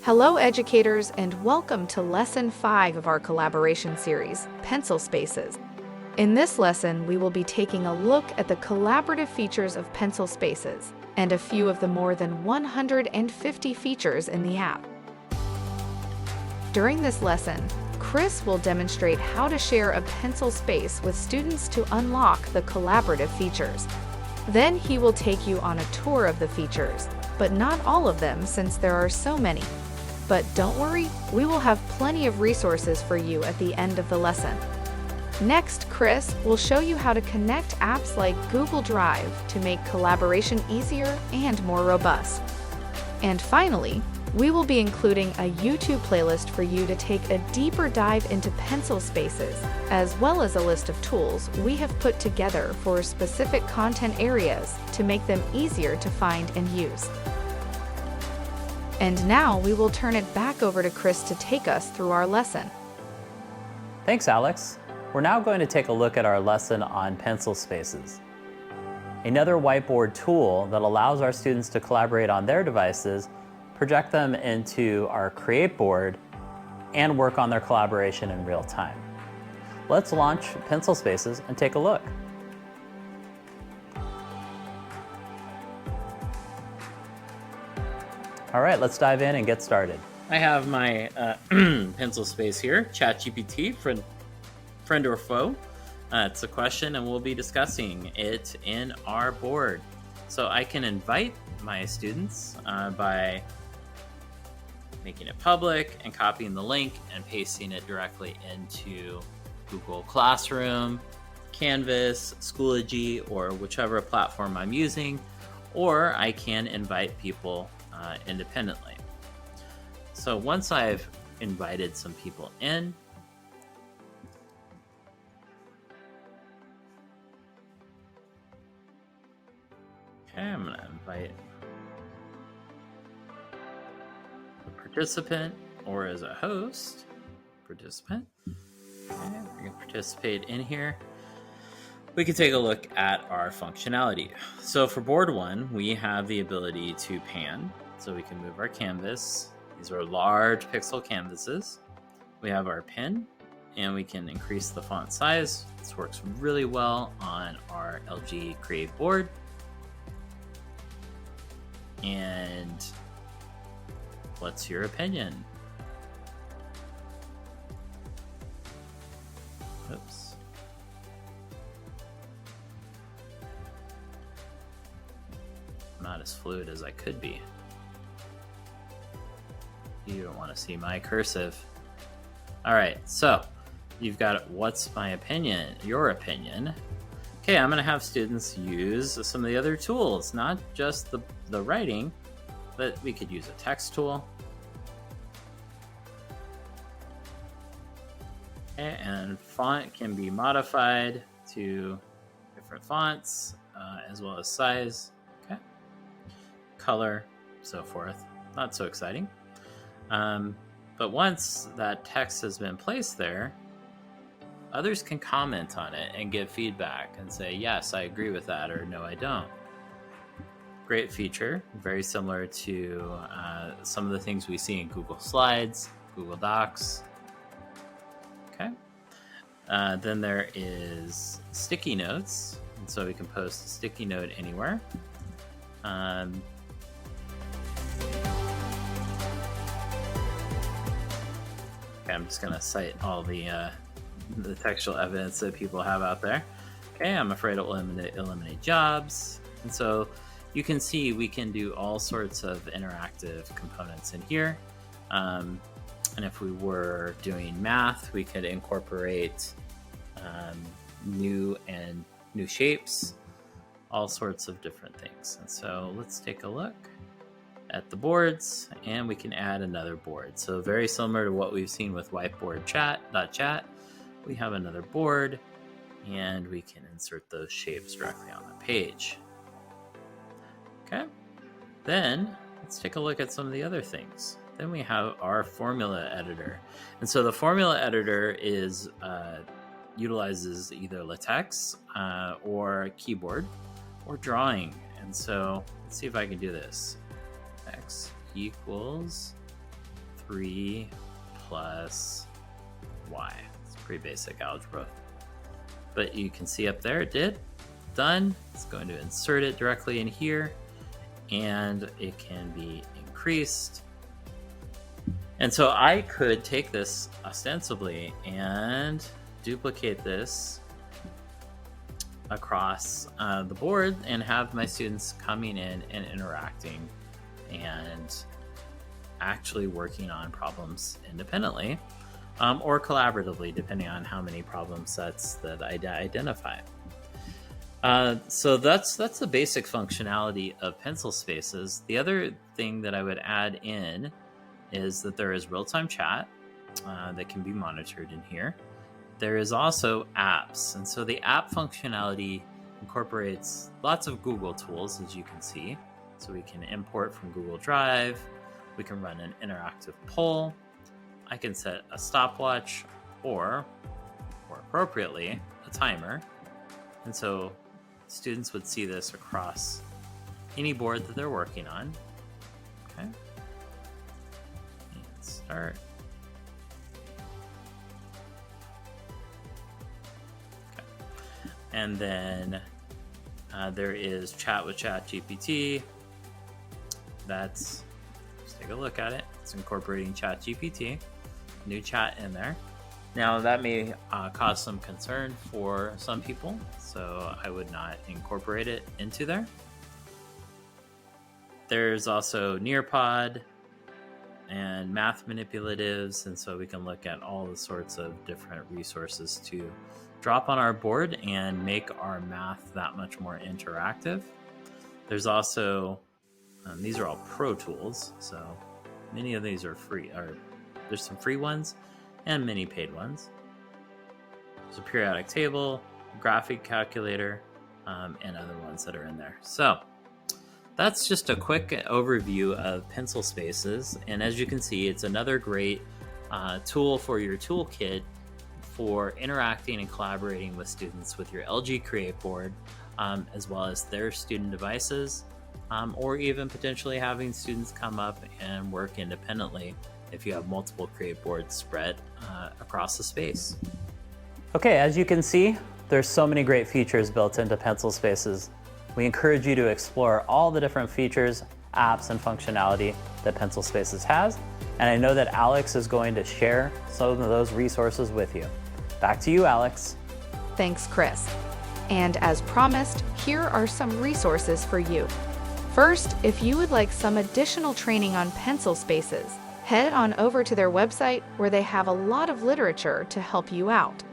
Hello, educators, and welcome to Lesson 5 of our collaboration series, Pencil Spaces. In this lesson, we will be taking a look at the collaborative features of Pencil Spaces and a few of the more than 150 features in the app. During this lesson, Chris will demonstrate how to share a pencil space with students to unlock the collaborative features. Then he will take you on a tour of the features, but not all of them since there are so many. But don't worry, we will have plenty of resources for you at the end of the lesson. Next, Chris will show you how to connect apps like Google Drive to make collaboration easier and more robust. And finally, we will be including a YouTube playlist for you to take a deeper dive into pencil spaces, as well as a list of tools we have put together for specific content areas to make them easier to find and use. And now we will turn it back over to Chris to take us through our lesson. Thanks, Alex. We're now going to take a look at our lesson on pencil spaces. Another whiteboard tool that allows our students to collaborate on their devices, project them into our CreateBoard, and work on their collaboration in real time. Let's launch Pencil Spaces and take a look. All right, let's dive in and get started. I have my pencil space here, ChatGPT, friend or foe. It's a question and we'll be discussing it in our board. So I can invite my students by making it public and copying the link and pasting it directly into Google Classroom, Canvas, Schoology, or whichever platform I'm using, or I can invite people independently. So once I've invited some people in, okay, I'm going to invite participant, or as a host, participant. Okay, we can participate in here. We can take a look at our functionality. So for board one, we have the ability to pan. So we can move our canvas. These are large pixel canvases. We have our pen, and we can increase the font size. This works really well on our LG CreateBoard. And what's your opinion? Oops. Not as fluid as I could be. You don't want to see my cursive. All right, so you've got what's my opinion, your opinion. Okay, I'm going to have students use some of the other tools, not just the writing, but we could use a text tool. Okay, and font can be modified to different fonts, as well as size, okay, color, so forth. Not so exciting. But once that text has been placed there, others can comment on it and give feedback and say, yes, I agree with that, or no, I don't. Great feature, very similar to some of the things we see in Google Slides, Google Docs. Okay. Then there is sticky notes, and so we can post a sticky note anywhere. Okay, I'm just gonna cite all the textual evidence that people have out there. Okay, I'm afraid it will eliminate jobs. And so you can see we can do all sorts of interactive components in here. And if we were doing math, we could incorporate new shapes, all sorts of different things. And so let's take a look at the boards, and we can add another board. So very similar to what we've seen with whiteboard chat, we have another board, and we can insert those shapes directly on the page. Okay, then let's take a look at some of the other things. Then we have our formula editor. And so the formula editor is utilizes either LaTeX or keyboard or drawing. And so let's see if I can do this. X equals 3 plus y. It's pretty basic algebra. But you can see up there it did. Done. It's going to insert it directly in here, and it can be increased. And so I could take this ostensibly and duplicate this across the board and have my students coming in and interacting and actually working on problems independently or collaboratively, depending on how many problem sets that I identify. So that's the basic functionality of pencil spaces. The other thing that I would add in is that there is real-time chat that can be monitored in here. There is also apps, and so the app functionality incorporates lots of Google tools, as you can see. So we can import from Google Drive, we can run an interactive poll, I can set a stopwatch, or more appropriately, a timer. And so students would see this across any board that they're working on. Okay. And start. Okay. And then there is chat with ChatGPT. Let's take a look at it. It's incorporating ChatGPT, new chat in there. Now that may cause some concern for some people, so I would not incorporate it into there. There's also Nearpod and math manipulatives, and so we can look at all the sorts of different resources to drop on our board and make our math that much more interactive. There's also, these are all pro tools, so many of these are free, or there's some free ones and many paid ones. There's a periodic table, graphic calculator, and other ones that are in there. So that's just a quick overview of pencil spaces. And as you can see, it's another great tool for your toolkit for interacting and collaborating with students with your LG CreateBoard, as well as their student devices, or even potentially having students come up and work independently if you have multiple CreateBoards spread across the space. Okay, as you can see, there's so many great features built into pencil spaces. We encourage you to explore all the different features, apps, and functionality that pencil spaces has. And I know that Alex is going to share some of those resources with you. Back to you, Alex. Thanks, Chris. And as promised, here are some resources for you. First, if you would like some additional training on pencil spaces, head on over to their website where they have a lot of literature to help you out.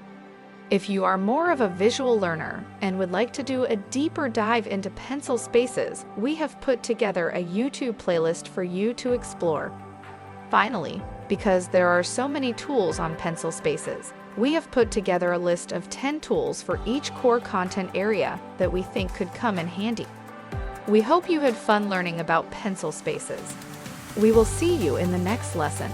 If you are more of a visual learner and would like to do a deeper dive into pencil spaces, we have put together a YouTube playlist for you to explore. Finally, because there are so many tools on pencil spaces, we have put together a list of 10 tools for each core content area that we think could come in handy. We hope you had fun learning about pencil spaces. We will see you in the next lesson.